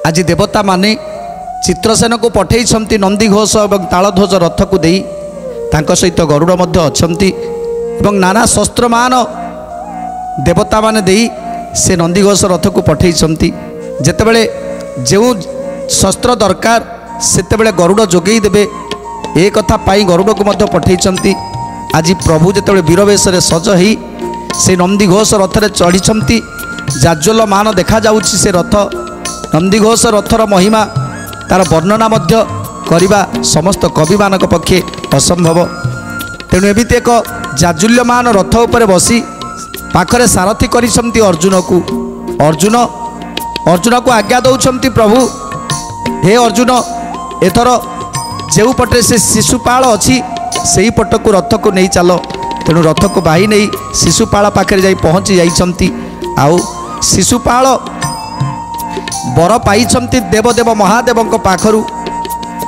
आज देवता माने चित्रसेन को पठेई नंदीघोष और तालध्वज रथ को दे सहित गरुड़ अच्छी नाना शस्त्रमान देवता माने दे से नंदीघोष रथ को पठेई जेतेबेले जो शस्त्र दरकार सेतेबेले गरुड़ जोगेई देबे ए कथा पाई गरुड़ को मध्य पठेई। आज प्रभु जेतेबेले वीरवेश सज ही से नंदीघोष रथरे चढ़ी जाज्वल मान देखा जाउछि से रथ नंदीघोष रथर महिमा तार वर्णना मध्य करिबा समस्त कवि मानक पक्षे असंभव। तेणु एमिति एक जाजुल्यमान रथ उपरे बसी पाखरे सारथी करिसंती अर्जुन को अर्जुन को आज्ञा दौरान प्रभु हे अर्जुन एथर जो पटे से शिशुपाल अच्छी से पट को रथ को नहीं चल। तेणु रथ को बाही नहीं शिशुपाल पाखे जा पहुँची जाइछंती आउ शिशुपाल वर पाई देवदेव महादेव पाखरु।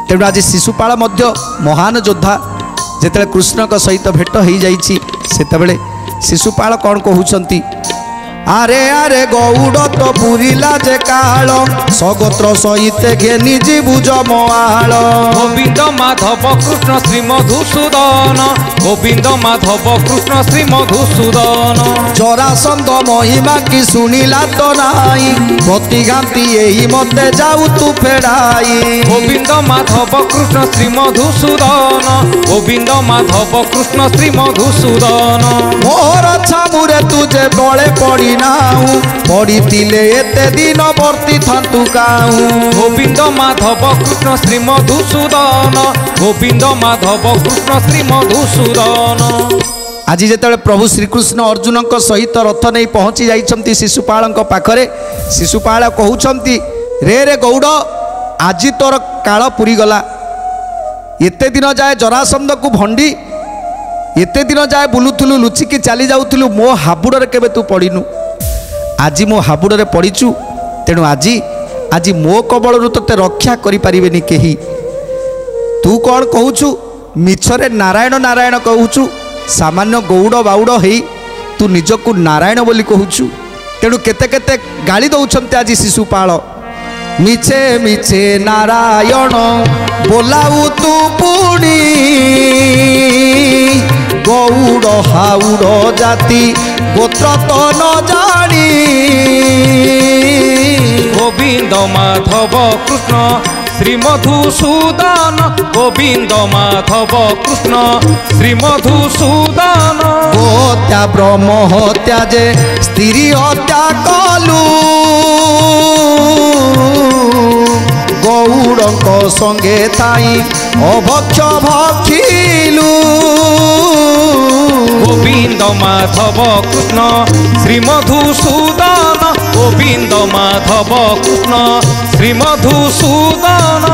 तेणु आज शिशुपाल मध्य महान योद्धा जेते कृष्ण का सहित भेट हो जाइछि सेतेबेले शिशुपाल कौन कहउछंती आरे आरे गौड़ तो पुरिला जे काल सगोत्र सहित घेनी जीवुज मआल गोविंद माधव कृष्ण श्री मधुसूदन गोविंद माधव कृष्ण श्री मधुसूदन जरासंध महिमा की सुनिला तो नाई प्रतिघाती यही मते जाऊ तू फेराई गोविंद माधव कृष्ण श्री मधुसूदन गोविंद माधव कृष्ण श्री मधुसूदन मोर छामुरे तुझे बड़े पड़ी पड़ी एते दिन वर्ती थांतु काऊ गोविंद माधव कृष्ण श्री मधुसूदन गोविंद माधव कृष्ण श्री मधुसूदन। आज जिते प्रभु श्रीकृष्ण अर्जुन सहित रथ नहीं पहुँची जाइछंती शिशुपाल पाखरे शिशुपाल कहउछंती रे रे गौड़ आज तोर काल पुरी गला एते दिन जाए जरासंध को भंडी एते दिन जाए बुलुथुलु लुचिकी चली जाउथुलु मो हाबुड़े केबे तू पड़िनु आज मो हाबुड़े पड़ीचु। तेणु आज आज मो कबल तोते रक्षा करि परिबेनी केही तू कौन कहूचु मिछरे नारायण नारायण कहूचु सामान्य गौड़ बाउड़ हेई तू निजकु नारायण बोली कहूचु। तेणु केते केते गाली दउछंते आज शिशुपाल मिछे मिछे नारायण बोलाऊ तू पुणी गौड़ हाउड़ जाति गोत्र तो न जानी गोविंद माधव कृष्ण श्री मधुसूदन गोविंद माधव कृष्ण श्री मधुसूदन हत्या ब्रह्म हत्या जे स्त्री हत्या कलु गौड़ संगे ताई अभक्ष भक्षिलु गोविंद माधव कृष्ण श्री मधुसूदन गोविंद माधव कृष्ण श्री मधुसूदन।